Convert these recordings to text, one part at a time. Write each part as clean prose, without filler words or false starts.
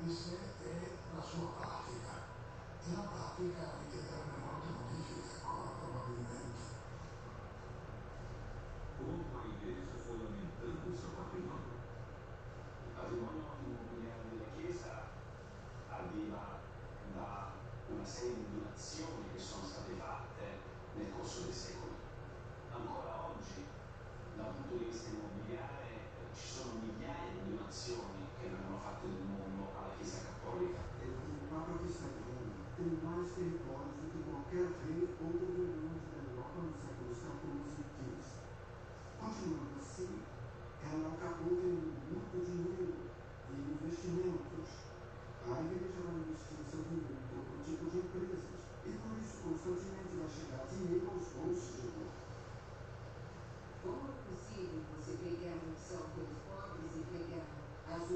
Questa è la sua pratica e la pratica richiederebbe molte modifiche ancora probabilmente. Como a igreja foi aumentando o seu patrimônio? Il patrimonio immobiliare della Chiesa arriva da una serie di donazioni che sono state fatte nel corso dei secoli. Ancora oggi, dal punto di vista immobiliare, ci sono migliaia di donazioni che vengono fatte nel mondo alla Chiesa Cattolica. O Papa que está vindo tem mais territórios do que qualquer rei ou governante da Europa nos séculos XIV e XV. Continuando assim, ela acabou tendo muito dinheiro e investimentos. A igreja vai investir seu dinheiro em todo tipo de empresas e por isso constantemente vai chegar dinheiro aos bolsos de todos. Como é possível você pegar a unção pelos pobres e pegar as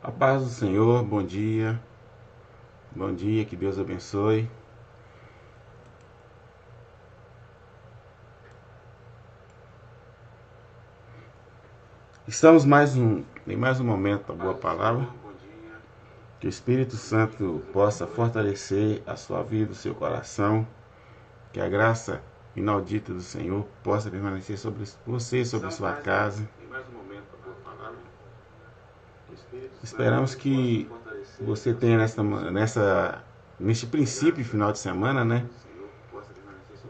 A paz do Senhor, bom dia, que Deus abençoe. Estamos em mais um momento da boa palavra, que o Espírito Santo possa fortalecer a sua vida, o seu coração, que a graça inaudita do Senhor possa permanecer sobre você, sobre a sua casa. Esperamos que você tenha neste princípio final de semana, né,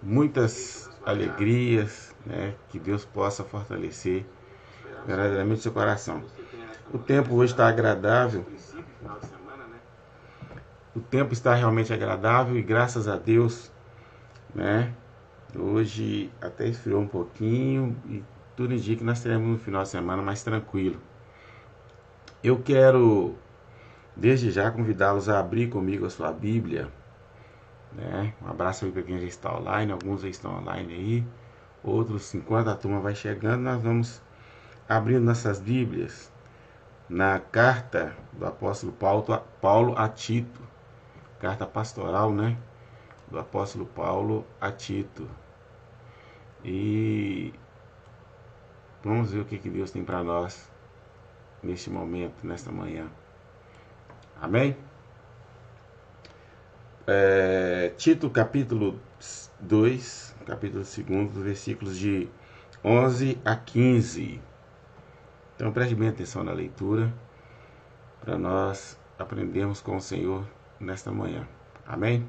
muitas alegrias, né, que Deus possa fortalecer verdadeiramente seu coração. O tempo hoje está agradável, o tempo está realmente agradável e graças a Deus, né, hoje até esfriou um pouquinho e tudo indica que nós teremos um final de semana mais tranquilo. Eu quero, desde já, convidá-los a abrir comigo a sua Bíblia, né? Um abraço aí para quem já está online, alguns já estão online aí, outros, enquanto a turma vai chegando, nós vamos abrindo nossas Bíblias na carta do apóstolo Paulo a Tito, carta pastoral, né? Do apóstolo Paulo a Tito. E vamos ver o que Deus tem para nós neste momento, nesta manhã. Amém? Tito capítulo 2, capítulo 2, versículos de 11 a 15. Então preste bem atenção na leitura, para nós aprendermos com o Senhor nesta manhã. Amém?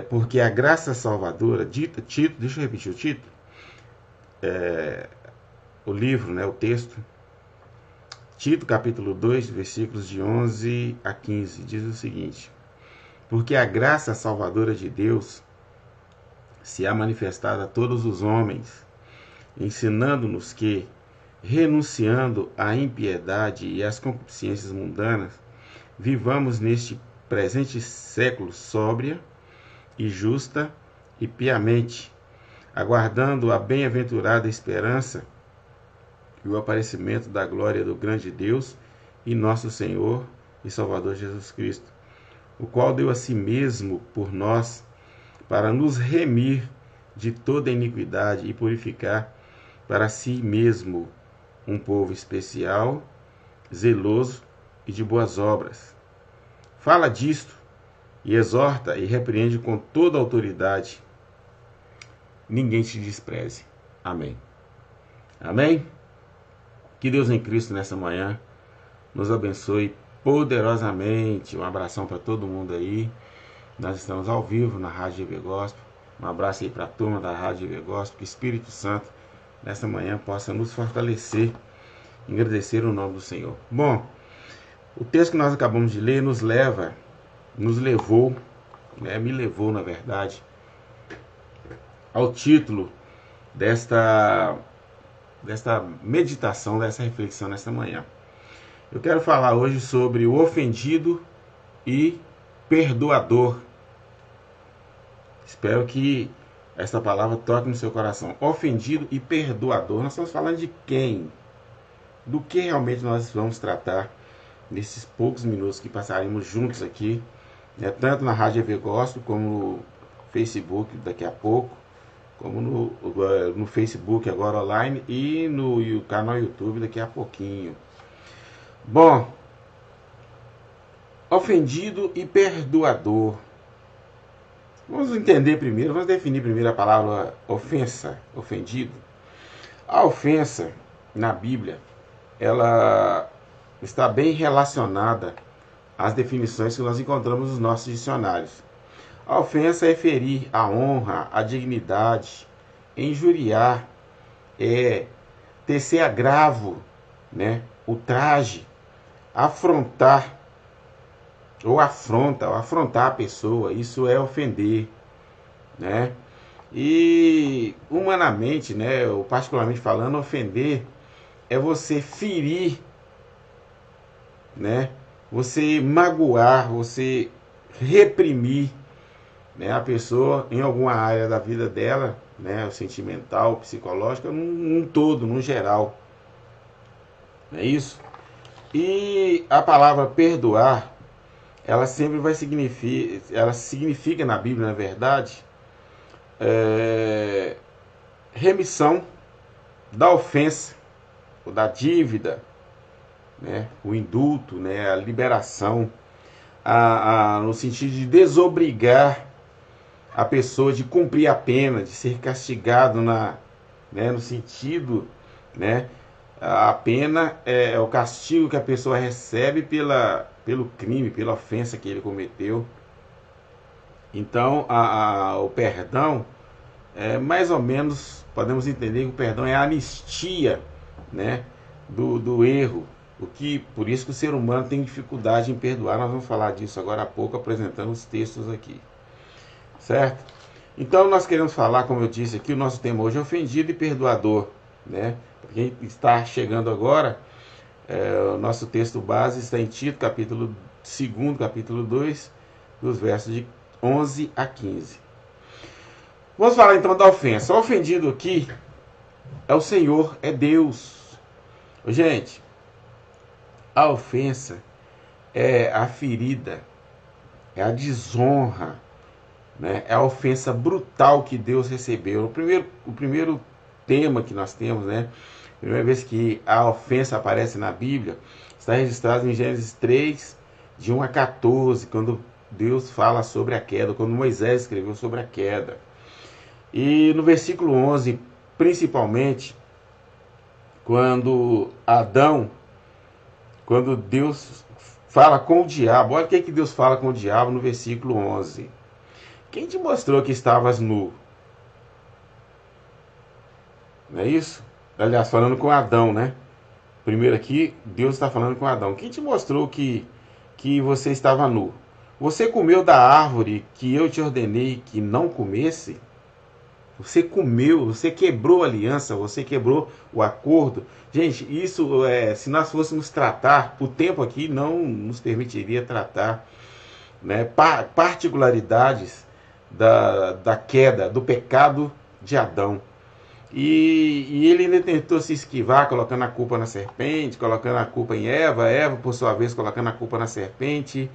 Porque a graça salvadora, Tito, deixa eu repetir o título, o livro, né, o texto, Tito capítulo 2, versículos de 11 a 15, diz o seguinte: porque a graça salvadora de Deus se há manifestado a todos os homens, ensinando-nos que, renunciando à impiedade e às concupiscências mundanas, vivamos neste presente século sóbria e justa e piamente, aguardando a bem-aventurada esperança e o aparecimento da glória do grande Deus e nosso Senhor e Salvador Jesus Cristo, o qual deu a si mesmo por nós para nos remir de toda iniquidade e purificar para si mesmo um povo especial, zeloso e de boas obras. Fala disto e exorta e repreende com toda autoridade. Ninguém te despreze. Amém. Amém? Que Deus em Cristo nessa manhã nos abençoe poderosamente. Um abração para todo mundo aí. Nós estamos ao vivo na Rádio GV Gospel. Um abraço aí para a turma da Rádio GV Gospel. Que o Espírito Santo nessa manhã possa nos fortalecer, engrandecer o nome do Senhor. Bom, o texto que nós acabamos de ler me levou, na verdade, ao título desta meditação, dessa reflexão nesta manhã. Eu quero falar hoje sobre o ofendido e perdoador. Espero que esta palavra toque no seu coração. Ofendido e perdoador. Nós estamos falando de quem? do que realmente nós vamos tratar nesses poucos minutos que passaremos juntos aqui, né, tanto na Rádio EV Gospel, como no Facebook daqui a pouco, como no Facebook agora online e no canal YouTube daqui a pouquinho. Bom, ofendido e perdoador. Vamos entender primeiro, vamos definir primeiro a palavra ofensa, ofendido. A ofensa, na Bíblia, ela está bem relacionada às definições que nós encontramos nos nossos dicionários. A ofensa é ferir a honra, a dignidade, injuriar, tecer agravo, né? Ultraje, afrontar, ou afrontar a pessoa, isso é ofender, né? E humanamente, né, ou particularmente falando, ofender é você ferir, né? Você magoar, você reprimir, né, a pessoa em alguma área da vida dela, né, sentimental, psicológica, num todo, no geral. Não é isso? E a palavra perdoar, ela sempre vai significar, ela significa na Bíblia, na verdade, remissão da ofensa, ou da dívida, né, o indulto, né, a liberação, no sentido de desobrigar a pessoa de cumprir a pena, de ser castigado né, no sentido, né, a pena é o castigo que a pessoa recebe pelo crime, pela ofensa que ele cometeu. Então, o perdão, mais ou menos, podemos entender que o perdão é a anistia, né, do erro. Por isso que o ser humano tem dificuldade em perdoar. Nós vamos falar disso agora há pouco, apresentando os textos aqui. Certo? Então, nós queremos falar, como eu disse aqui, o nosso tema hoje é ofendido e perdoador, né? Para quem está chegando agora, o nosso texto base está em Tito, capítulo 2, capítulo 2, dos versos de 11 a 15. Vamos falar então da ofensa. O ofendido aqui é o Senhor, é Deus. Gente, a ofensa é a ferida, é a desonra, né? É a ofensa brutal que Deus recebeu. O primeiro tema que nós temos, né? A primeira vez que a ofensa aparece na Bíblia, está registrado em Gênesis 3, de 1 a 14, quando Deus fala sobre a queda, quando Moisés escreveu sobre a queda. E no versículo 11, principalmente, quando Deus fala com o diabo, olha o que Deus fala com o diabo no versículo 11. Quem te mostrou que estavas nu? Não é isso? Aliás, falando com Adão, né? Primeiro aqui, Deus está falando com Adão. Quem te mostrou que você estava nu? Você comeu da árvore que eu te ordenei que não comesse? Você comeu, você quebrou a aliança, você quebrou o acordo. Gente, isso, se nós fôssemos tratar, o tempo aqui não nos permitiria tratar, né, particularidades da queda, do pecado de Adão. E ele ainda tentou se esquivar, colocando a culpa na serpente, colocando a culpa em Eva, por sua vez, colocando a culpa na serpente.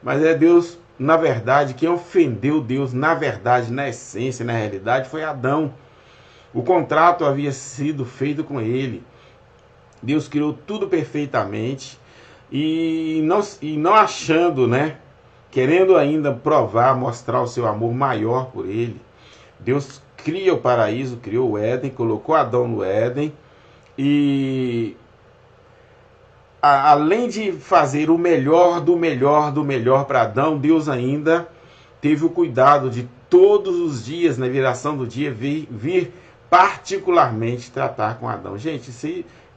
Mas é Deus, na verdade, quem ofendeu Deus, na verdade, na essência, na realidade, foi Adão. O contrato havia sido feito com ele. Deus criou tudo perfeitamente e não achando, né, querendo ainda provar, mostrar o seu amor maior por ele, Deus cria o paraíso, criou o Éden, colocou Adão no Éden e além de fazer o melhor do melhor do melhor para Adão, Deus ainda teve o cuidado de todos os dias, na viração do dia, vir particularmente tratar com Adão. Gente,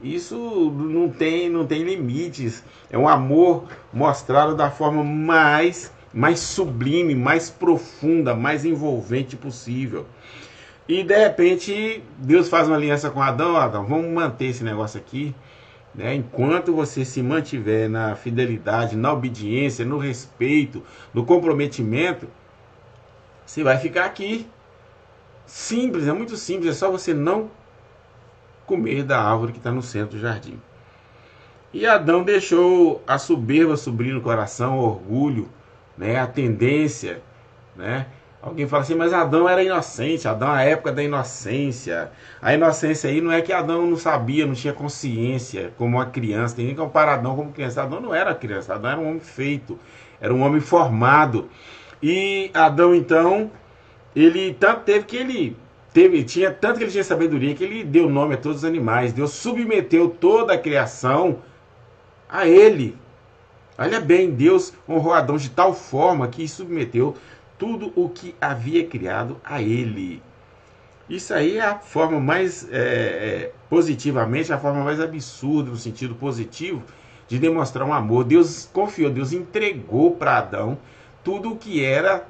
isso não tem limites. É um amor mostrado da forma mais sublime, mais profunda, mais envolvente possível. E de repente Deus faz uma aliança com Adão. Adão, vamos manter esse negócio aqui, né? Enquanto você se mantiver na fidelidade, na obediência, no respeito, no comprometimento, você vai ficar aqui. Simples, é muito simples, é só você não comer da árvore que está no centro do jardim. E Adão deixou a soberba subir no coração, o orgulho, né, a tendência, né? Alguém fala assim, mas Adão era inocente, Adão é a época da inocência. A inocência aí não é que Adão não sabia, não tinha consciência como uma criança. Tem que comparar Adão como criança. Adão não era criança, Adão era um homem feito, era um homem formado. E Adão, então, ele tanto tinha tanto que ele tinha sabedoria que ele deu nome a todos os animais. Deus submeteu toda a criação a ele. Olha bem, Deus honrou Adão de tal forma que submeteu tudo o que havia criado a ele. Isso aí é a forma mais, positivamente, a forma mais absurda, no sentido positivo, de demonstrar um amor. Deus confiou, Deus entregou para Adão tudo o que era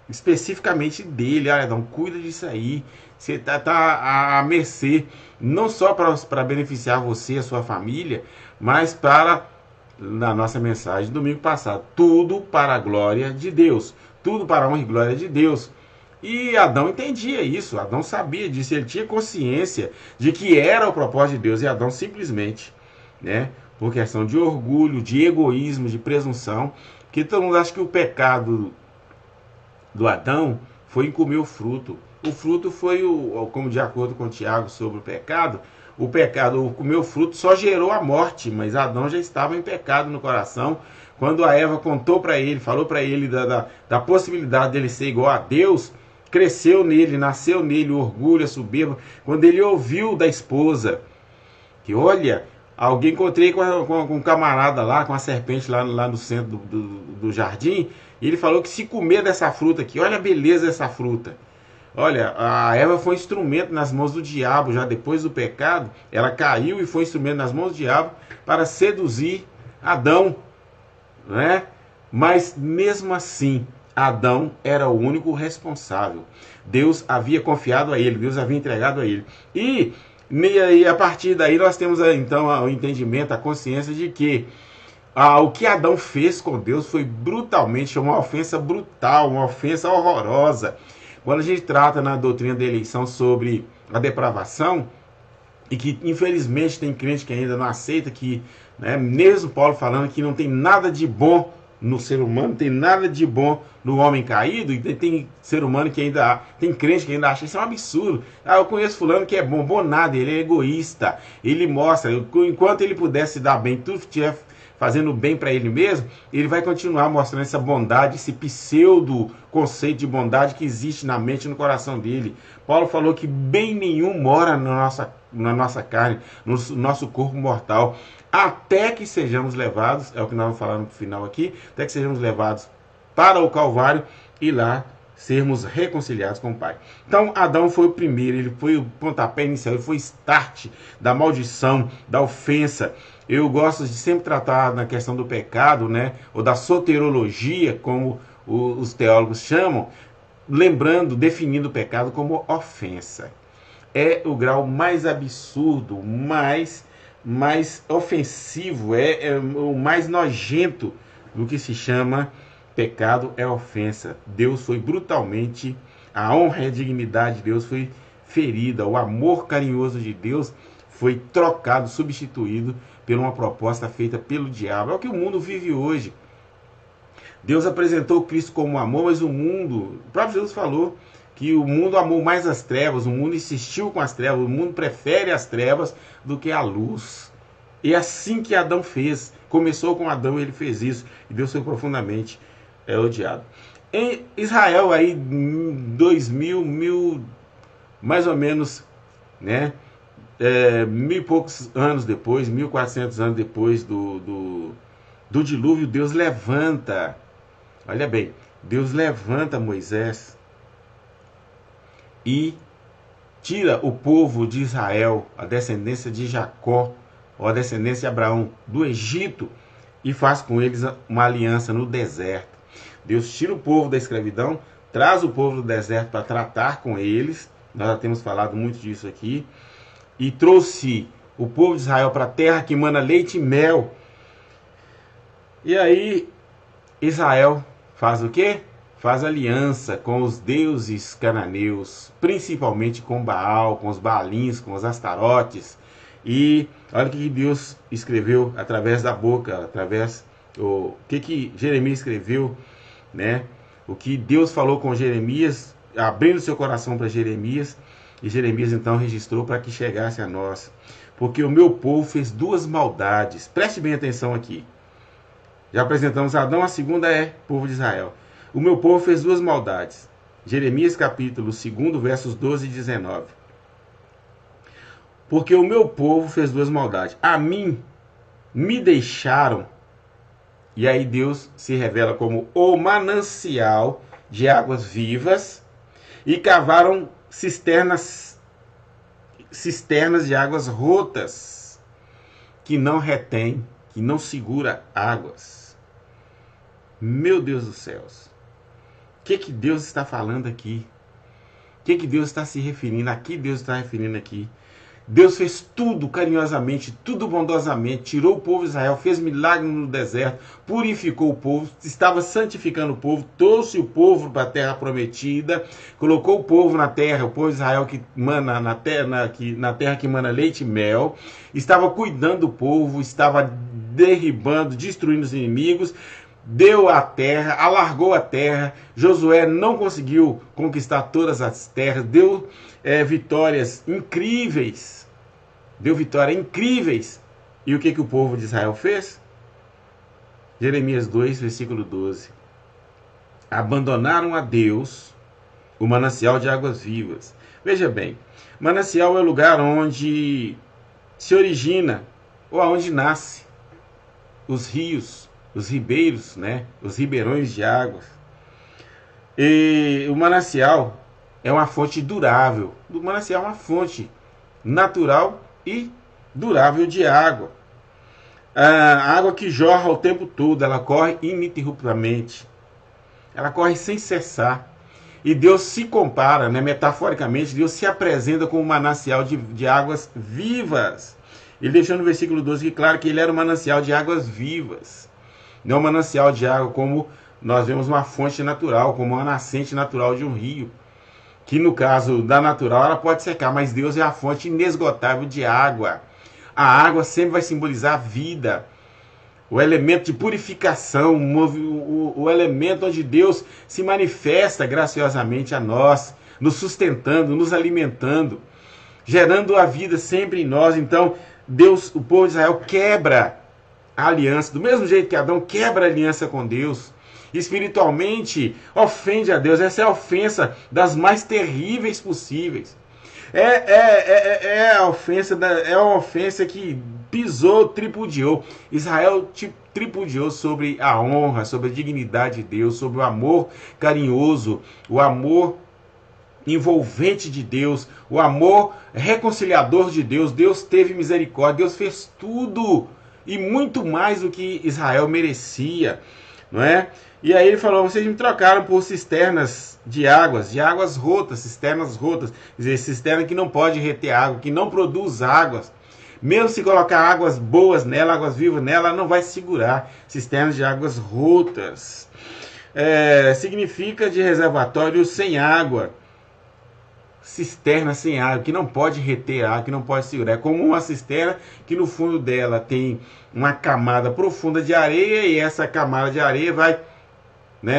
especificamente dele. Ah, Adão, cuida disso aí. Você tá à mercê, não só para beneficiar você e a sua família, mas para, na nossa mensagem domingo passado, tudo para a glória de Deus. Tudo para a honra e glória de Deus. E Adão entendia isso, Adão sabia disso, ele tinha consciência de que era o propósito de Deus. E Adão simplesmente, né, por questão de orgulho, de egoísmo, de presunção, porque todo mundo acha que o pecado do Adão foi em comer o fruto. O fruto foi, como de acordo com Tiago sobre o pecado, comer o fruto só gerou a morte, mas Adão já estava em pecado no coração. Quando a Eva contou para ele, falou para ele da possibilidade dele ser igual a Deus, cresceu nele, nasceu nele o orgulho, a soberba. Quando ele ouviu da esposa, que olha, encontrei com um camarada lá, com a serpente lá no centro do jardim, e ele falou que se comer dessa fruta aqui, olha a beleza dessa fruta. Olha, a Eva foi instrumento nas mãos do diabo, já depois do pecado, ela caiu e foi instrumento nas mãos do diabo para seduzir Adão, né? Mas mesmo assim, Adão era o único responsável. Deus havia confiado a ele, Deus havia entregado a ele. E a partir daí nós temos então o entendimento, a consciência de que o que Adão fez com Deus foi brutalmente, uma ofensa brutal, uma ofensa horrorosa. Quando a gente trata na doutrina da eleição sobre a depravação, e que infelizmente tem crente que ainda não aceita, que, né, mesmo Paulo falando que não tem nada de bom no ser humano, não tem nada de bom no homem caído, e tem ser humano que ainda tem crente que ainda acha isso é um absurdo. Eu conheço fulano que é bom nada, ele é egoísta, ele mostra, enquanto ele puder se dar bem, tudo que estiver fazendo bem para ele mesmo, ele vai continuar mostrando essa bondade, esse pseudo conceito de bondade que existe na mente e no coração dele. Paulo falou que bem nenhum mora na nossa carne, no nosso corpo mortal, até que sejamos levados, é o que nós vamos falar no final aqui, até que sejamos levados para o Calvário e lá sermos reconciliados com o Pai. Então Adão foi o primeiro, ele foi o pontapé inicial, ele foi o start da maldição, da ofensa. Eu gosto de sempre tratar na questão do pecado, né, ou da soterologia, como os teólogos chamam, lembrando, definindo o pecado como ofensa. É o grau mais absurdo, mais ofensivo, é o mais nojento do que se chama pecado, é ofensa. Deus foi brutalmente, a honra e a dignidade de Deus foi ferida, o amor carinhoso de Deus foi trocado, substituído por uma proposta feita pelo diabo. É o que o mundo vive hoje. Deus apresentou Cristo como amor, mas o próprio Jesus falou que o mundo amou mais as trevas, o mundo insistiu com as trevas, o mundo prefere as trevas do que a luz. E é assim que Adão fez. Começou com Adão e ele fez isso. E Deus foi profundamente odiado. Em Israel, aí, 2000, mais ou menos, né? 1000 e poucos anos depois, 1400 anos depois do dilúvio, Deus levanta, olha bem, Deus levanta Moisés e tira o povo de Israel, a descendência de Jacó, ou a descendência de Abraão, do Egito, e faz com eles uma aliança no deserto. Deus tira o povo da escravidão, traz o povo do deserto para tratar com eles, nós já temos falado muito disso aqui, e trouxe o povo de Israel para a terra que emana leite e mel. E aí Israel faz o quê? Faz aliança com os deuses cananeus, principalmente com Baal, com os Baalins, com os Astarotes. E olha o que Deus escreveu através da boca, o que Jeremias escreveu, né? O que Deus falou com Jeremias, abrindo seu coração para Jeremias, e Jeremias então registrou para que chegasse a nós. Porque o meu povo fez duas maldades. Preste bem atenção aqui. Já apresentamos Adão, a segunda é povo de Israel. O meu povo fez duas maldades. Jeremias capítulo 2, versos 12 e 19. Porque o meu povo fez duas maldades. A mim me deixaram. E aí Deus se revela como o manancial de águas vivas. E cavaram cisternas de águas rotas, que não retém, que não segura águas. Meu Deus dos céus. O que Deus está falando aqui? O que Deus está se referindo? Aqui Deus está referindo aqui. Deus fez tudo carinhosamente, tudo bondosamente, tirou o povo de Israel, fez milagre no deserto, purificou o povo, estava santificando o povo, trouxe o povo para a terra prometida, colocou o povo na terra, o povo de Israel que mana na terra que mana leite e mel, estava cuidando do povo, estava derribando, destruindo os inimigos, deu a terra, alargou a terra. Josué não conseguiu conquistar todas as terras, deu vitórias incríveis. Deu vitórias incríveis. E o que o povo de Israel fez? Jeremias 2, versículo 12. Abandonaram a Deus, o manancial de águas vivas. Veja bem, manancial é o lugar onde se origina, ou aonde nasce, os rios, os ribeiros, né? Os ribeirões de águas. E o manancial é uma fonte durável. O manancial é uma fonte natural e durável de água. A água que jorra o tempo todo, ela corre ininterruptamente. Ela corre sem cessar. E Deus se compara, né? Metaforicamente, Deus se apresenta como um manancial de águas vivas. Ele deixou no versículo 12 que claro que ele era um manancial de águas vivas. Não um manancial de água como nós vemos uma fonte natural, como uma nascente natural de um rio. Que no caso da natural ela pode secar, mas Deus é a fonte inesgotável de água. A água sempre vai simbolizar a vida, o elemento de purificação, o elemento onde Deus se manifesta graciosamente a nós, nos sustentando, nos alimentando, gerando a vida sempre em nós. Então Deus, o povo de Israel quebra a aliança, do mesmo jeito que Adão quebra a aliança com Deus. Espiritualmente ofende a Deus. Essa é a ofensa das mais terríveis possíveis. É uma ofensa que pisou, tripudiou. Israel tripudiou sobre a honra, sobre a dignidade de Deus, sobre o amor carinhoso, o amor envolvente de Deus, o amor reconciliador de Deus. Deus teve misericórdia, Deus fez tudo e muito mais do que Israel merecia, não é? E aí ele falou, vocês me trocaram por cisternas de águas rotas, cisternas rotas. Quer dizer, cisterna que não pode reter água, que não produz águas. Mesmo se colocar águas boas nela, águas vivas nela, ela não vai segurar. Cisternas de águas rotas. Significa de reservatório sem água. Cisterna sem água, que não pode reter água, que não pode segurar. É como uma cisterna que no fundo dela tem uma camada profunda de areia e essa camada de areia vai...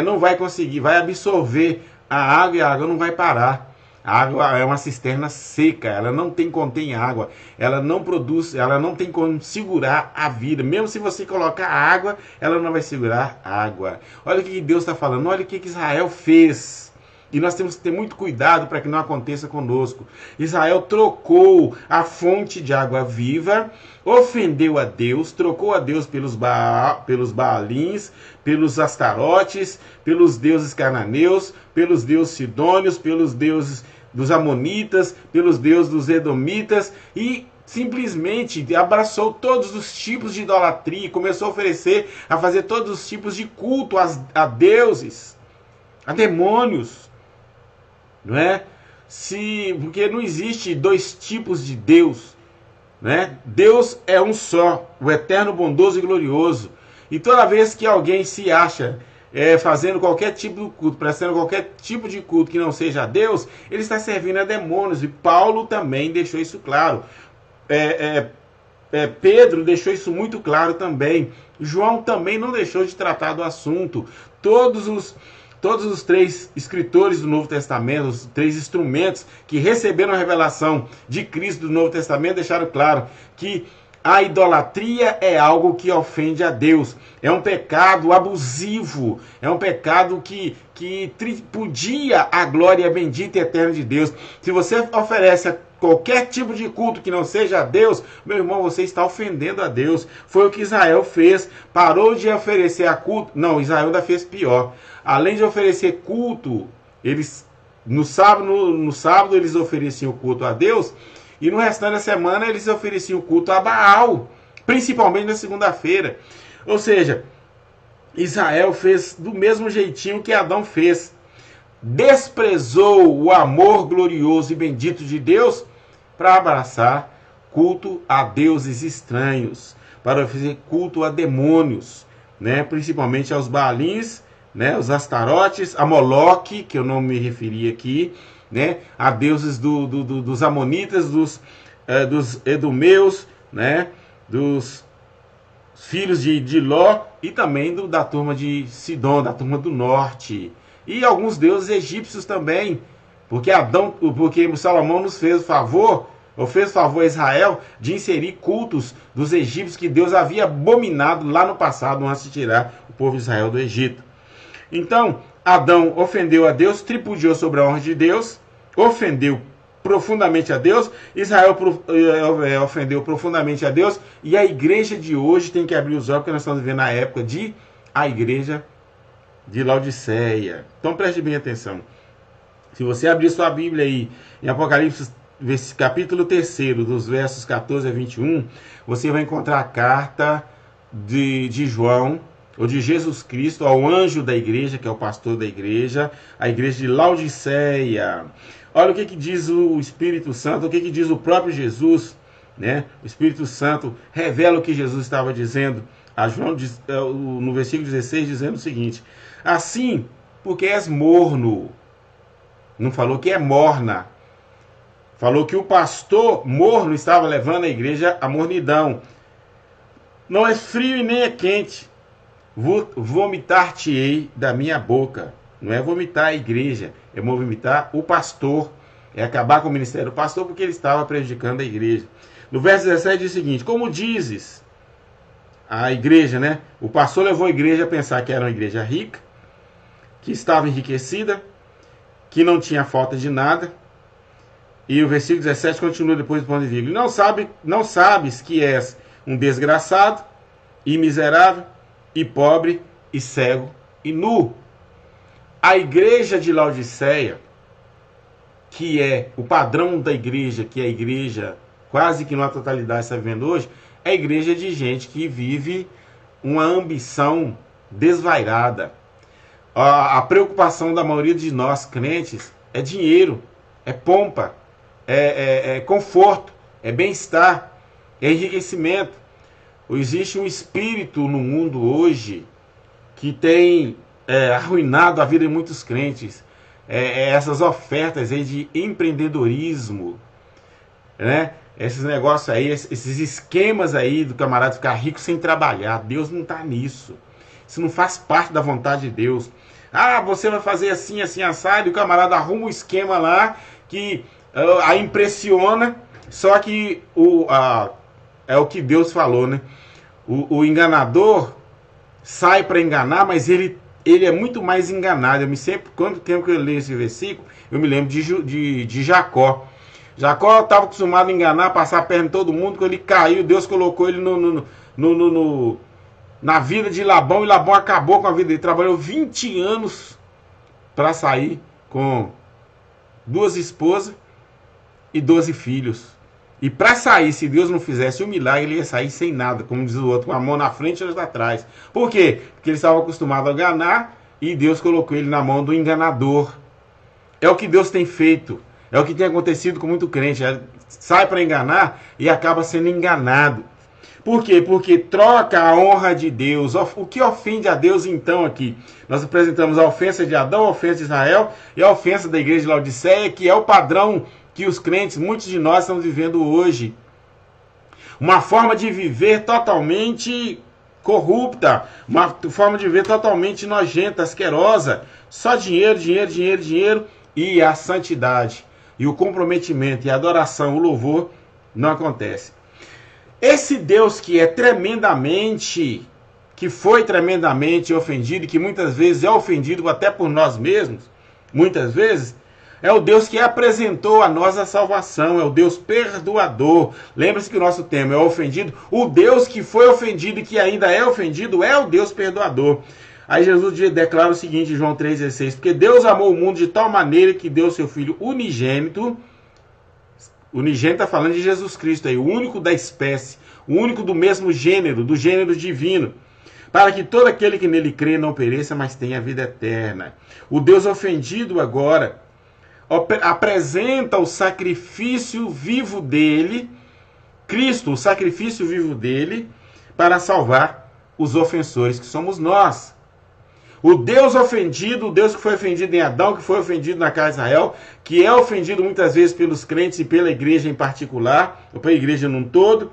não vai conseguir, vai absorver a água e a água não vai parar. A água é uma cisterna seca, ela não contém água, ela não produz, ela não tem como segurar a vida. Mesmo se você colocar água, ela não vai segurar água. Olha o que Deus está falando, olha o que Israel fez. E nós temos que ter muito cuidado para que não aconteça conosco. Israel trocou a fonte de água viva, ofendeu a Deus, trocou a Deus pelos Baalins, pelos Astarotes, pelos deuses cananeus, pelos deuses sidônios, pelos deuses dos amonitas, pelos deuses dos edomitas e simplesmente abraçou todos os tipos de idolatria, começou a fazer todos os tipos de culto a deuses, a demônios. Não é? Porque não existe dois tipos de Deus, né? Deus é um só, o eterno, bondoso e glorioso. E toda vez que alguém se acha fazendo qualquer tipo de culto, prestando qualquer tipo de culto que não seja a Deus, ele está servindo a demônios. E Paulo também deixou isso claro. Pedro deixou isso muito claro também. João também não deixou de tratar do assunto. Todos os 3 escritores do Novo Testamento, os 3 instrumentos que receberam a revelação de Cristo do Novo Testamento, deixaram claro que a idolatria é algo que ofende a Deus. É um pecado abusivo. É um pecado que tripudia a glória bendita e eterna de Deus. Se você oferece qualquer tipo de culto que não seja a Deus, meu irmão, você está ofendendo a Deus. Foi o que Israel fez. Parou de oferecer a culto. Não, Israel ainda fez pior. Além de oferecer culto, eles no sábado eles ofereciam culto a Deus. E no restante da semana eles ofereciam culto a Baal, principalmente na segunda-feira. Ou seja, Israel fez do mesmo jeitinho que Adão fez. Desprezou o amor glorioso e bendito de Deus para abraçar culto a deuses estranhos, para fazer culto a demônios, né? Principalmente aos Baalins, né? Os Astarotes, a Moloque, que eu não me referi aqui, né, a deuses dos Amonitas, dos Edomeus, né, dos filhos de Ló e também da turma de Sidom, da turma do norte. E alguns deuses egípcios também, porque Salomão nos fez favor a Israel de inserir cultos dos egípcios que Deus havia abominado lá no passado, antes de tirar o povo de Israel do Egito. Então, Adão ofendeu a Deus, tripudiou sobre a honra de Deus, ofendeu profundamente a Deus, Israel ofendeu profundamente a Deus, e a igreja de hoje tem que abrir os olhos, porque nós estamos vivendo a época a igreja de Laodiceia. Então preste bem atenção. Se você abrir sua Bíblia aí, em Apocalipse, capítulo 3, dos versos 14 a 21, você vai encontrar a carta de João, ou de Jesus Cristo, ao anjo da igreja, que é o pastor da igreja, a igreja de Laodiceia. Olha o que diz o Espírito Santo, o que diz o próprio Jesus, né? O Espírito Santo revela o que Jesus estava dizendo a João, no versículo 16, dizendo o seguinte: assim, porque és morno. Não falou que é morna. Falou que o pastor morno estava levando a igreja à mornidão. Não é frio e nem é quente. Vomitar-te-ei da minha boca. Não é vomitar a igreja, é vomitar o pastor. É acabar com o ministério do pastor, porque ele estava prejudicando a igreja. No verso 17 diz o seguinte: como dizes, a igreja, né? O pastor levou a igreja a pensar que era uma igreja rica, que estava enriquecida, que não tinha falta de nada. E o versículo 17 continua depois do ponto de vírgula: não sabes que és um desgraçado e miserável, e pobre, e cego, e nu. A igreja de Laodiceia, que é o padrão da igreja, que é a igreja quase que na totalidade está vivendo hoje, é a igreja de gente que vive uma ambição desvairada. A preocupação da maioria de nós crentes é dinheiro, é pompa, é conforto, é bem-estar, é enriquecimento. Existe um espírito no mundo hoje que tem arruinado a vida de muitos crentes. Essas ofertas aí de empreendedorismo, né? Esses negócios aí, esses esquemas aí do camarada ficar rico sem trabalhar. Deus não está nisso. Isso não faz parte da vontade de Deus. Ah, você vai fazer assim, assim, assado, e o camarada arruma um esquema lá que a impressiona, só que é o que Deus falou, né? O enganador sai para enganar, mas ele é muito mais enganado. Quando tempo que eu leio esse versículo, eu me lembro de Jacó. Jacó estava acostumado a enganar, passar a perna em todo mundo. Quando ele caiu, Deus colocou ele na vida de Labão, e Labão acabou com a vida dele. Trabalhou 20 anos para sair com 2 esposas e 12 filhos. E para sair, se Deus não fizesse um milagre, ele ia sair sem nada, como diz o outro, com a mão na frente e outra atrás. Por quê? Porque ele estava acostumado a enganar e Deus colocou ele na mão do enganador. É o que Deus tem feito. É o que tem acontecido com muito crente. Sai para enganar e acaba sendo enganado. Por quê? Porque troca a honra de Deus. O que ofende a Deus então aqui? Nós apresentamos a ofensa de Adão, a ofensa de Israel e a ofensa da igreja de Laodiceia, que é o padrão que os crentes, muitos de nós, estamos vivendo hoje. uma forma de viver totalmente corrupta, uma forma de viver totalmente nojenta, asquerosa, só dinheiro, dinheiro, dinheiro, dinheiro, e a santidade, e o comprometimento, e a adoração, o louvor, não acontece. Esse Deus que foi tremendamente ofendido, e que muitas vezes é ofendido até por nós mesmos, muitas vezes, é o Deus que apresentou a nós a salvação, é o Deus perdoador. Lembre-se que o nosso tema é o ofendido. O Deus que foi ofendido e que ainda é ofendido é o Deus perdoador. Aí Jesus declara o seguinte em João 3,16, porque Deus amou o mundo de tal maneira que deu seu Filho unigênito. Unigênito está falando de Jesus Cristo, aí, o único da espécie, o único do mesmo gênero, do gênero divino, para que todo aquele que nele crê não pereça, mas tenha vida eterna. O Deus ofendido agora apresenta o sacrifício vivo dele, Cristo, o sacrifício vivo dele, para salvar os ofensores, que somos nós. O Deus ofendido, o Deus que foi ofendido em Adão, que foi ofendido na casa de Israel, que é ofendido muitas vezes pelos crentes e pela igreja em particular, ou pela igreja num todo,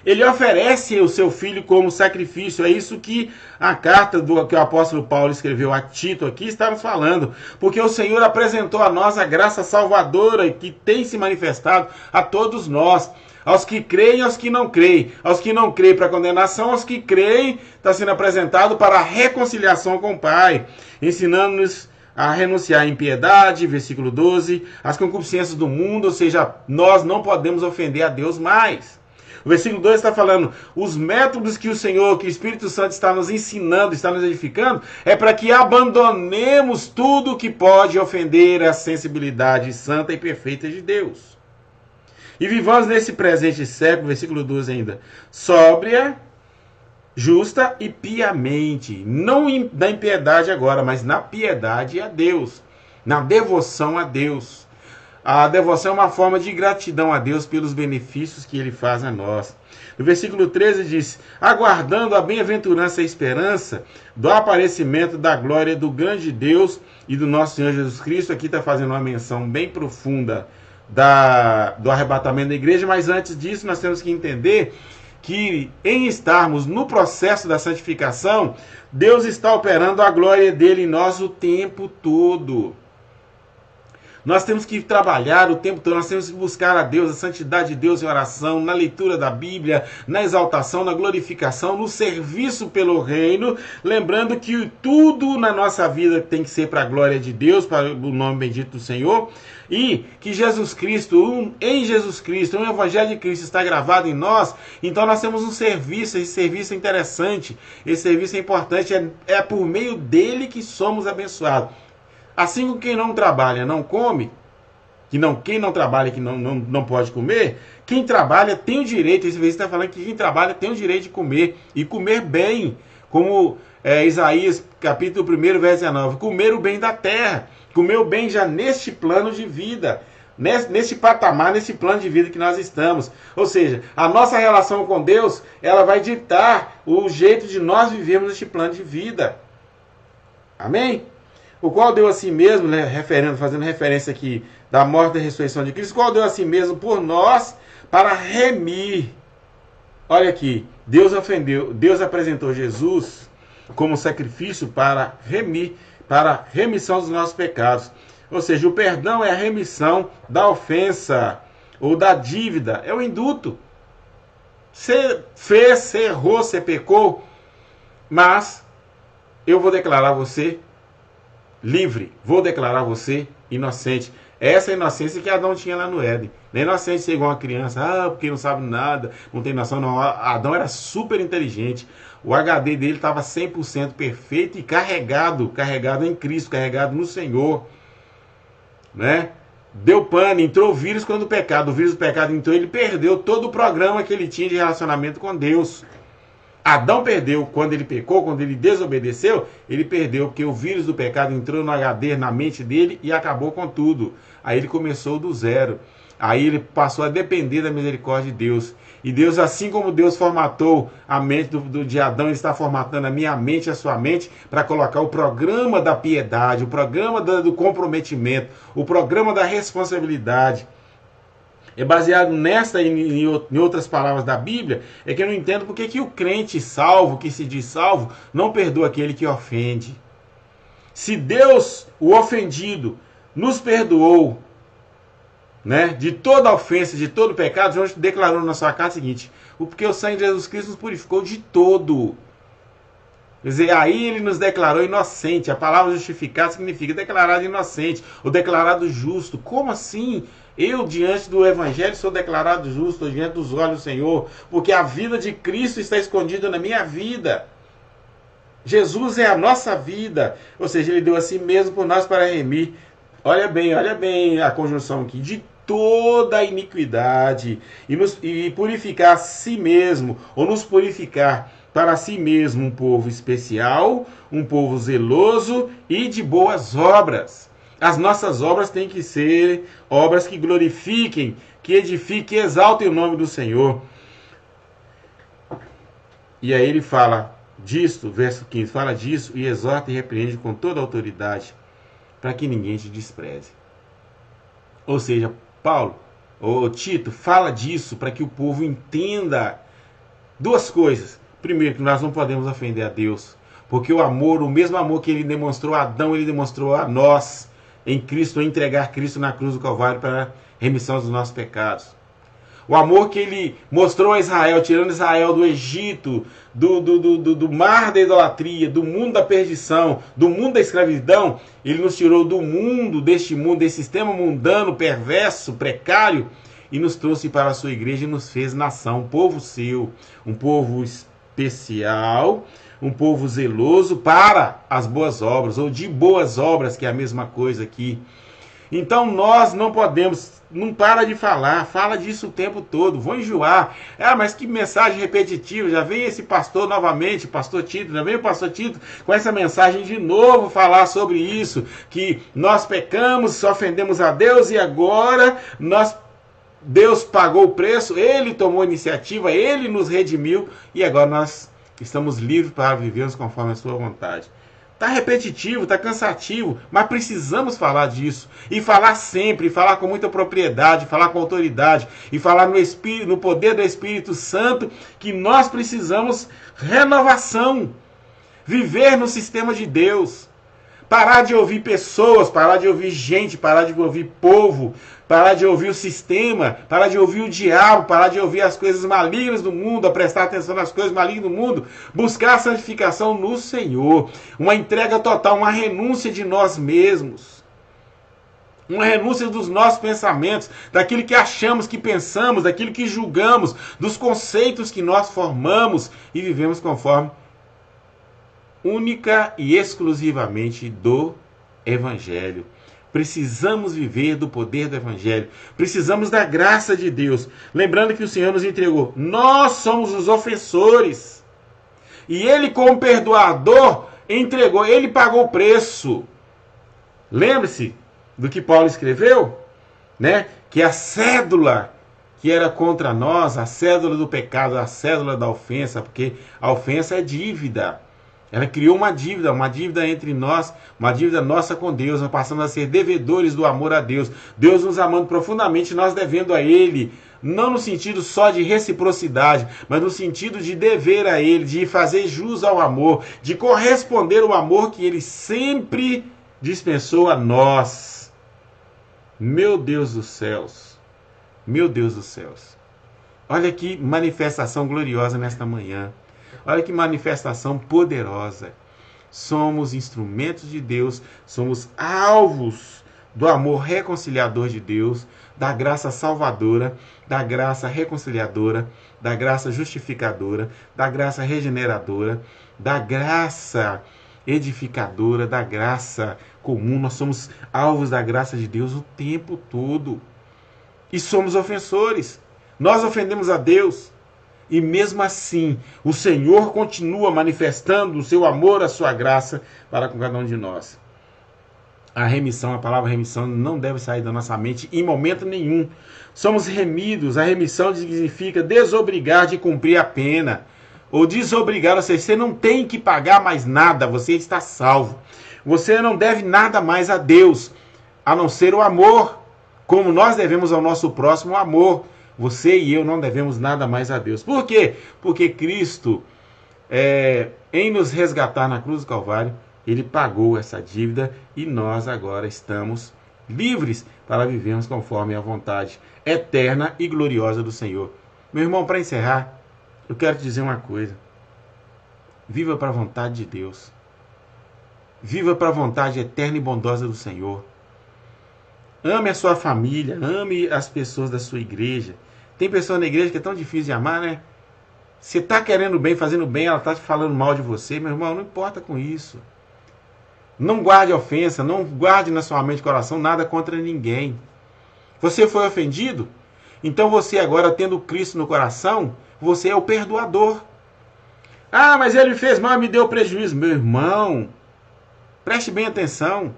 ele oferece o seu filho como sacrifício. É isso que a carta que o apóstolo Paulo escreveu a Tito aqui está nos falando. Porque o Senhor apresentou a nós a graça salvadora que tem se manifestado a todos nós. Aos que creem e aos que não creem. Aos que não creem para condenação, aos que creem está sendo apresentado para a reconciliação com o Pai. Ensinando-nos a renunciar à impiedade, versículo 12, às concupiscências do mundo, ou seja, nós não podemos ofender a Deus mais. O versículo 2 está falando, os métodos que o Senhor, que o Espírito Santo está nos ensinando, está nos edificando, é para que abandonemos tudo que pode ofender a sensibilidade santa e perfeita de Deus. E vivamos nesse presente século, versículo 12 ainda, sóbria, justa e piamente. Não na impiedade agora, mas na piedade a Deus, na devoção a Deus. A devoção é uma forma de gratidão a Deus pelos benefícios que Ele faz a nós. No versículo 13 diz, aguardando a bem-aventurança e esperança do aparecimento da glória do grande Deus e do nosso Senhor Jesus Cristo. Aqui está fazendo uma menção bem profunda do arrebatamento da igreja, mas antes disso nós temos que entender que em estarmos no processo da santificação, Deus está operando a glória dele em nós o tempo todo. Nós temos que trabalhar o tempo todo, nós temos que buscar a Deus, a santidade de Deus em oração, na leitura da Bíblia, na exaltação, na glorificação, no serviço pelo reino, lembrando que tudo na nossa vida tem que ser para a glória de Deus, para o nome bendito do Senhor, e que Jesus Cristo, em Jesus Cristo, o Evangelho de Cristo está gravado em nós, então nós temos um serviço, esse serviço é interessante, esse serviço é importante, é por meio dele que somos abençoados. Assim como quem não trabalha não come, quem não trabalha que não pode comer, quem trabalha tem o direito, esse versículo está falando que quem trabalha tem o direito de comer, e comer bem, como Isaías capítulo 1, verso 19, comer o bem da terra, comer o bem já neste plano de vida, neste patamar, nesse plano de vida que nós estamos. Ou seja, a nossa relação com Deus, ela vai ditar o jeito de nós vivermos este plano de vida. Amém? O qual deu a si mesmo, fazendo referência aqui da morte e da ressurreição de Cristo, o qual deu a si mesmo por nós para remir. Olha aqui, Deus apresentou Jesus como sacrifício para remir, para remissão dos nossos pecados. Ou seja, o perdão é a remissão da ofensa ou da dívida, é o induto. Você fez, você errou, você pecou, mas eu vou declarar você livre, vou declarar você inocente. Essa é a inocência que Adão tinha lá no Éden. Não é inocente ser igual uma criança, porque não sabe nada, não tem noção, não. Adão era super inteligente. O HD dele estava 100% perfeito e carregado em Cristo, carregado no Senhor. Né? Deu pane, entrou o vírus quando o vírus do pecado entrou, ele perdeu todo o programa que ele tinha de relacionamento com Deus. Adão perdeu quando ele pecou, quando ele desobedeceu, ele perdeu, porque o vírus do pecado entrou no HD, na mente dele e acabou com tudo. Aí ele começou do zero. Aí ele passou a depender da misericórdia de Deus. E Deus, assim como Deus formatou a mente de Adão, ele está formatando a minha mente e a sua mente para colocar o programa da piedade, o programa do comprometimento, o programa da responsabilidade. é baseado nesta e em outras palavras da Bíblia, é que eu não entendo porque que o crente salvo, que se diz salvo, não perdoa aquele que ofende. Se Deus, o ofendido, nos perdoou, né, de toda ofensa, de todo pecado, João declarou na sua carta o seguinte: porque o sangue de Jesus Cristo nos purificou de todo. Quer dizer, aí ele nos declarou inocente. A palavra justificado significa declarado inocente, ou declarado justo. Como assim? Eu, diante do Evangelho, sou declarado justo, diante dos olhos do Senhor, porque a vida de Cristo está escondida na minha vida. Jesus é a nossa vida, ou seja, ele deu a si mesmo por nós para remir. Olha bem a conjunção aqui, de toda a iniquidade, e purificar a si mesmo, ou nos purificar para si mesmo um povo especial, um povo zeloso e de boas obras. As nossas obras têm que ser obras que glorifiquem, que edifiquem, que exaltem o nome do Senhor. E aí ele fala disto, verso 15, fala disso e exorta e repreende com toda a autoridade, para que ninguém te despreze. Ou seja, Paulo, ou Tito, fala disso para que o povo entenda duas coisas. Primeiro, que nós não podemos ofender a Deus, porque o amor, o mesmo amor que ele demonstrou a Adão, ele demonstrou a nós, em Cristo, em entregar Cristo na cruz do Calvário para a remissão dos nossos pecados. O amor que ele mostrou a Israel, tirando Israel do Egito, do mar da idolatria, do mundo da perdição, do mundo da escravidão, ele nos tirou do mundo, deste mundo, desse sistema mundano, perverso, precário, e nos trouxe para a sua igreja e nos fez nação, um povo seu, um povo especial, um povo zeloso para as boas obras, ou de boas obras, que é a mesma coisa aqui. Então nós não podemos, não para de falar, fala disso o tempo todo, vou enjoar. Mas que mensagem repetitiva, já vem esse pastor novamente, pastor Tito, já vem o pastor Tito com essa mensagem de novo falar sobre isso, que nós pecamos, ofendemos a Deus e agora Deus pagou o preço, Ele tomou a iniciativa, Ele nos redimiu e agora nós estamos livres para vivermos conforme a sua vontade. Está repetitivo, está cansativo, mas precisamos falar disso. E falar sempre, falar com muita propriedade, falar com autoridade, e falar no Espírito, no poder do Espírito Santo, que nós precisamos renovação. Viver no sistema de Deus. Parar de ouvir pessoas, parar de ouvir gente, parar de ouvir povo, parar de ouvir o sistema, parar de ouvir o diabo, parar de ouvir as coisas malignas do mundo, a prestar atenção nas coisas malignas do mundo, buscar a santificação no Senhor, uma entrega total, uma renúncia de nós mesmos, uma renúncia dos nossos pensamentos, daquilo que achamos, que pensamos, daquilo que julgamos, dos conceitos que nós formamos e vivemos conforme única e exclusivamente do Evangelho. Precisamos viver do poder do Evangelho. Precisamos da graça de Deus. Lembrando que o Senhor nos entregou. Nós somos os ofensores. E Ele, como perdoador, entregou. Ele pagou o preço. Lembre-se do que Paulo escreveu, né? Que a cédula que era contra nós, a cédula do pecado, a cédula da ofensa, porque a ofensa é dívida. Ela criou uma dívida entre nós, uma dívida nossa com Deus. Nós passamos a ser devedores do amor a Deus. Deus nos amando profundamente, nós devendo a Ele. Não no sentido só de reciprocidade, mas no sentido de dever a Ele, de fazer jus ao amor, de corresponder ao amor que Ele sempre dispensou a nós. Meu Deus dos céus. Meu Deus dos céus. Olha que manifestação gloriosa nesta manhã. Olha que manifestação poderosa. Somos instrumentos de Deus, somos alvos do amor reconciliador de Deus, da graça salvadora, da graça reconciliadora, da graça justificadora, da graça regeneradora, da graça edificadora, da graça comum. Nós somos alvos da graça de Deus o tempo todo. E somos ofensores. Nós ofendemos a Deus. E mesmo assim, o Senhor continua manifestando o seu amor, a sua graça para com cada um de nós. A remissão, a palavra remissão não deve sair da nossa mente em momento nenhum. Somos remidos. A remissão significa desobrigar de cumprir a pena. Ou desobrigar, ou seja, você não tem que pagar mais nada, você está salvo. Você não deve nada mais a Deus, a não ser o amor. Como nós devemos ao nosso próximo amor. Você e eu não devemos nada mais a Deus. Por quê? Porque Cristo, em nos resgatar na cruz do Calvário, Ele pagou essa dívida e nós agora estamos livres para vivermos conforme a vontade eterna e gloriosa do Senhor. Meu irmão, para encerrar, eu quero te dizer uma coisa. Viva para a vontade de Deus. Viva para a vontade eterna e bondosa do Senhor. Ame a sua família, ame as pessoas da sua igreja. Tem pessoa na igreja que é tão difícil de amar, né? Você está querendo bem, fazendo bem, ela está te falando mal de você. Meu irmão, não importa com isso. Não guarde ofensa, não guarde na sua mente e coração nada contra ninguém. Você foi ofendido? Então você agora, tendo Cristo no coração, você é o perdoador. Ah, mas ele fez mal e me deu prejuízo. Meu irmão, preste bem atenção.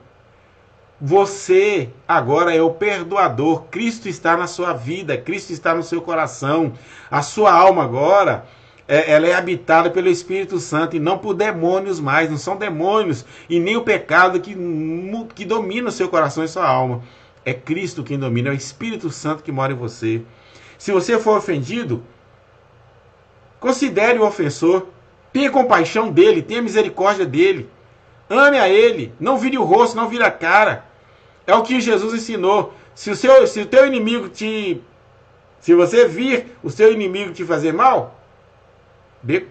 Você agora é o perdoador. Cristo está na sua vida, Cristo está no seu coração. A sua alma agora, ela é habitada pelo Espírito Santo e não por demônios mais. Não são demônios e nem o pecado que domina o seu coração e sua alma. É Cristo quem domina, é o Espírito Santo que mora em você. Se você for ofendido, considere o ofensor, tenha compaixão dele, tenha misericórdia dele. Ame a ele, não vire o rosto, não vire a cara. É o que Jesus ensinou. Se o teu inimigo se você vir o seu inimigo te fazer mal,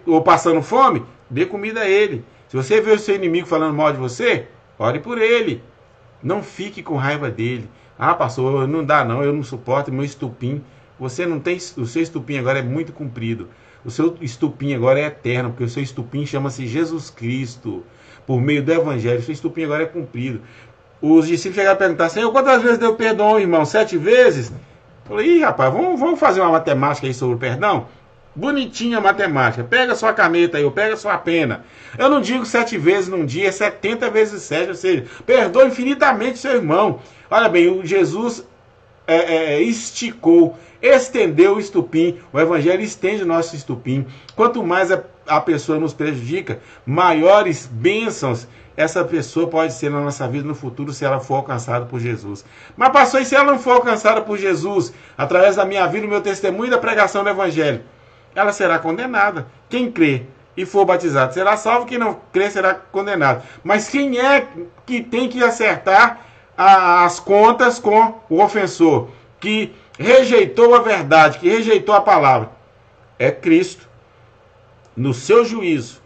ou passando fome, dê comida a ele. Se você vê o seu inimigo falando mal de você, ore por ele. Não fique com raiva dele. Ah, pastor, não dá não, eu não suporto meu estupim. Você não tem, o seu estupim agora é muito comprido. O seu estupim agora é eterno, porque o seu estupim chama-se Jesus Cristo. Por meio do Evangelho, o seu estupim agora é cumprido. Os discípulos chegaram a perguntar, Senhor, quantas vezes deu perdão ao irmão? 7 vezes? Eu falei, ih, rapaz, vamos fazer uma matemática aí sobre o perdão? Bonitinha a matemática. Pega sua caneta aí, ou pega sua pena. Eu não digo 7 vezes num dia, é 70 vezes 7, ou seja, perdoa infinitamente seu irmão. Olha bem, o Jesus esticou, estendeu o estupim. O Evangelho estende o nosso estupim. Quanto mais a pessoa nos prejudica, maiores bênçãos essa pessoa pode ser na nossa vida no futuro se ela for alcançada por Jesus. Mas pastor, e se ela não for alcançada por Jesus, através da minha vida, do meu testemunho e da pregação do Evangelho? Ela será condenada. Quem crê e for batizado será salvo, quem não crê será condenado. Mas quem é que tem que acertar as contas com o ofensor, que rejeitou a verdade, que rejeitou a palavra? É Cristo. No seu juízo.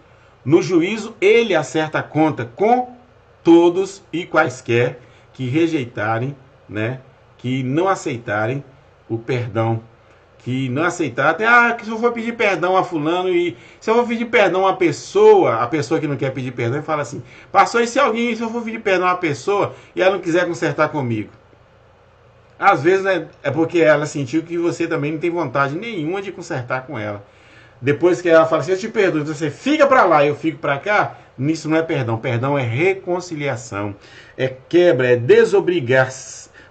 No juízo, ele acerta a conta com todos e quaisquer que rejeitarem, né, que não aceitarem o perdão, que não aceitarem, que se eu for pedir perdão a fulano, e se eu for pedir perdão a pessoa que não quer pedir perdão, ele fala assim, pastor, e se eu for pedir perdão a uma pessoa e ela não quiser consertar comigo? Às vezes, né, é porque ela sentiu que você também não tem vontade nenhuma de consertar com ela. Depois que ela fala assim, eu te perdoo, você fica para lá e eu fico para cá, nisso não é perdão. Perdão é reconciliação, é quebra, é desobrigar.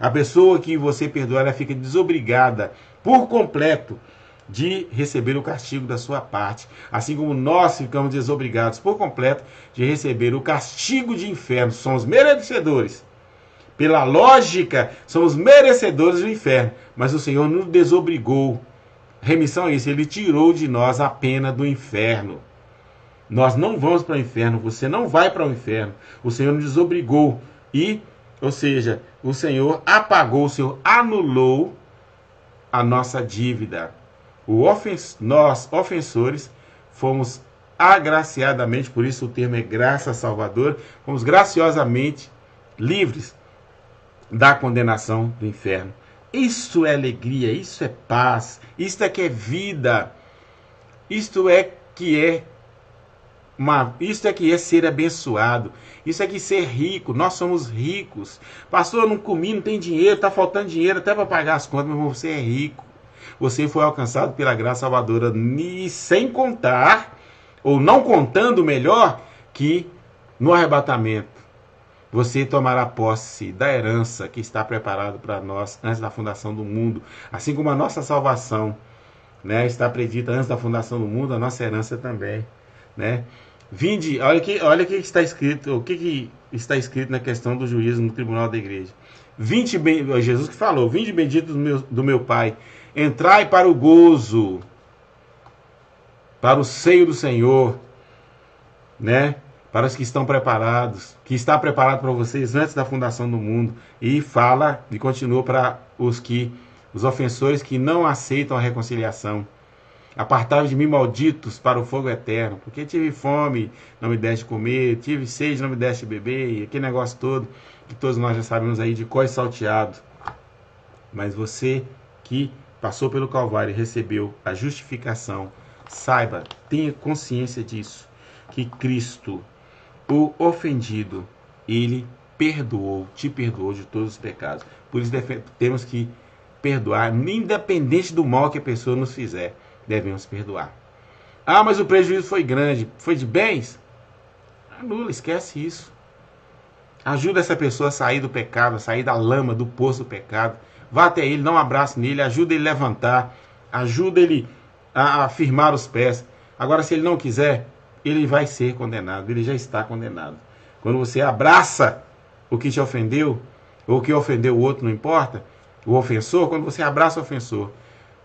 A pessoa que você perdoa, ela fica desobrigada por completo de receber o castigo da sua parte. Assim como nós ficamos desobrigados por completo de receber o castigo de inferno. Somos merecedores. Pela lógica, somos merecedores do inferno. Mas o Senhor nos desobrigou. Remissão é isso, ele tirou de nós a pena do inferno. Nós não vamos para o inferno, você não vai para o inferno. O Senhor nos desobrigou. Ou seja, o Senhor apagou, o Senhor anulou a nossa dívida. Nós, ofensores, fomos agraciadamente, por isso o termo é graça salvadora, fomos graciosamente livres da condenação do inferno. Isso é alegria, isso é paz, isso é que é vida, isto é que é ser abençoado, isso é que ser rico. Nós somos ricos. Pastor, eu não comi, não tem dinheiro, está faltando dinheiro até para pagar as contas, mas você é rico. Você foi alcançado pela graça salvadora, e sem contar, ou não contando melhor, que no arrebatamento você tomará posse da herança que está preparada para nós antes da fundação do mundo. Assim como a nossa salvação, né, está predita antes da fundação do mundo, a nossa herança também. Né? Olha o que está escrito, o que está escrito na questão do juízo no tribunal da igreja. Jesus que falou, vinde bendito do meu Pai, entrai para o gozo, para o seio do Senhor, né? Para os que estão preparados, que está preparado para vocês antes da fundação do mundo. E fala e continua para os ofensores que não aceitam a reconciliação. Apartai-vos de mim, malditos, para o fogo eterno, porque tive fome, não me deste comer, tive sede, não me deste beber, e aquele negócio todo que todos nós já sabemos aí de cós salteado. Mas você que passou pelo Calvário e recebeu a justificação, saiba, tenha consciência disso, que Cristo, o ofendido, ele te perdoou de todos os pecados. Por isso temos que perdoar, independente do mal que a pessoa nos fizer, devemos perdoar. Ah, mas o prejuízo foi grande, foi de bens? Anula, esquece isso. Ajuda essa pessoa a sair do pecado, a sair da lama, do poço do pecado. Vá até ele, dá um abraço nele, ajuda ele a levantar, ajuda ele a firmar os pés. Agora, se ele não quiser, ele vai ser condenado, ele já está condenado. Quando você abraça o que te ofendeu, ou o que ofendeu o outro, não importa, o ofensor, quando você abraça o ofensor,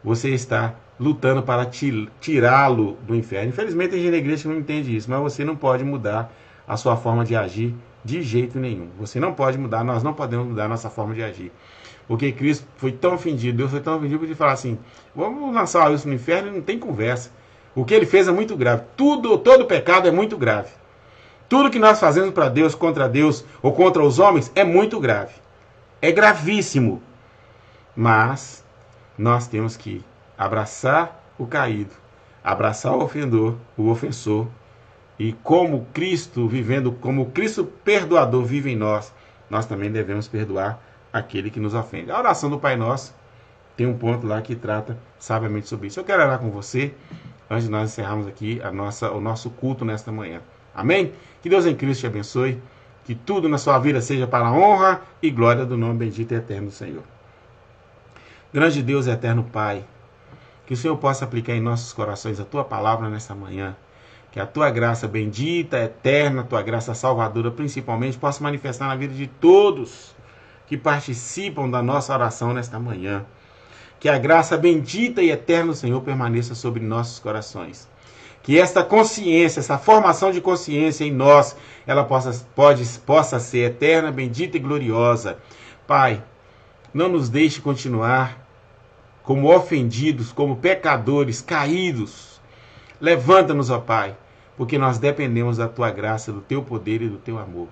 você está lutando para tirá-lo do inferno. Infelizmente, tem gente na igreja que não entende isso, mas você não pode mudar a sua forma de agir de jeito nenhum. Você não pode mudar, nós não podemos mudar a nossa forma de agir. Porque Cristo foi tão ofendido, Deus foi tão ofendido que ele falar assim, vamos lançar isso no inferno e não tem conversa. O que ele fez é muito grave. Todo pecado é muito grave. Tudo que nós fazemos para Deus, contra Deus ou contra os homens é muito grave. É gravíssimo. Mas nós temos que abraçar o caído, abraçar o ofensor, e como Cristo perdoador vive em nós, nós também devemos perdoar aquele que nos ofende. A oração do Pai Nosso tem um ponto lá que trata sabiamente sobre isso. Eu quero orar com você, antes de nós encerrarmos aqui o nosso culto nesta manhã. Amém? Que Deus em Cristo te abençoe, que tudo na sua vida seja para a honra e glória do nome bendito e eterno do Senhor. Grande Deus e eterno Pai, que o Senhor possa aplicar em nossos corações a Tua palavra nessa manhã. Que a Tua graça bendita, eterna, a Tua graça salvadora, principalmente, possa manifestar na vida de todos que participam da nossa oração nesta manhã. Que a graça bendita e eterna do Senhor permaneça sobre nossos corações. Que esta consciência, essa formação de consciência em nós, ela possa ser eterna, bendita e gloriosa. Pai, não nos deixe continuar como ofendidos, como pecadores, caídos. Levanta-nos, ó Pai, porque nós dependemos da Tua graça, do Teu poder e do Teu amor.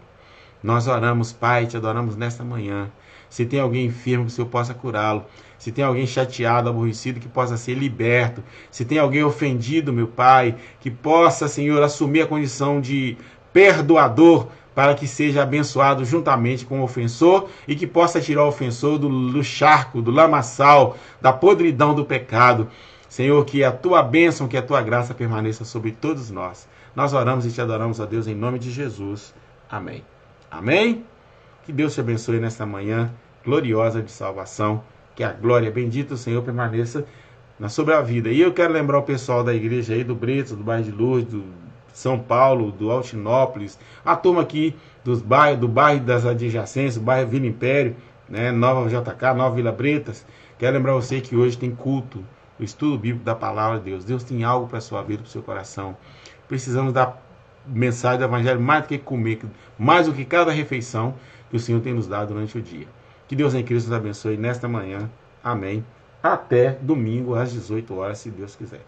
Nós oramos, Pai, te adoramos nesta manhã. Se tem alguém enfermo, que o Senhor possa curá-lo. Se tem alguém chateado, aborrecido, que possa ser liberto. Se tem alguém ofendido, meu Pai, que possa, Senhor, assumir a condição de perdoador, para que seja abençoado juntamente com o ofensor e que possa tirar o ofensor do charco, do lamaçal, da podridão do pecado. Senhor, que a Tua bênção, que a Tua graça permaneça sobre todos nós. Nós oramos e te adoramos, ó Deus, em nome de Jesus. Amém. Amém? Que Deus te abençoe nesta manhã gloriosa de salvação. Que a glória bendita do Senhor permaneça sobre a vida. E eu quero lembrar o pessoal da igreja aí, do Bretas, do bairro de Lourdes, do São Paulo, do Altinópolis, a turma aqui do bairro das adjacências, do bairro Vila Império, né, Nova JK, Nova Vila Bretas. Quero lembrar você que hoje tem culto, o estudo bíblico da palavra de Deus. Deus tem algo para a sua vida, para o seu coração. Precisamos da mensagem do Evangelho mais do que comer, mais do que cada refeição que o Senhor tem nos dado durante o dia. Que Deus em Cristo nos abençoe nesta manhã. Amém. Até domingo às 18 horas, se Deus quiser.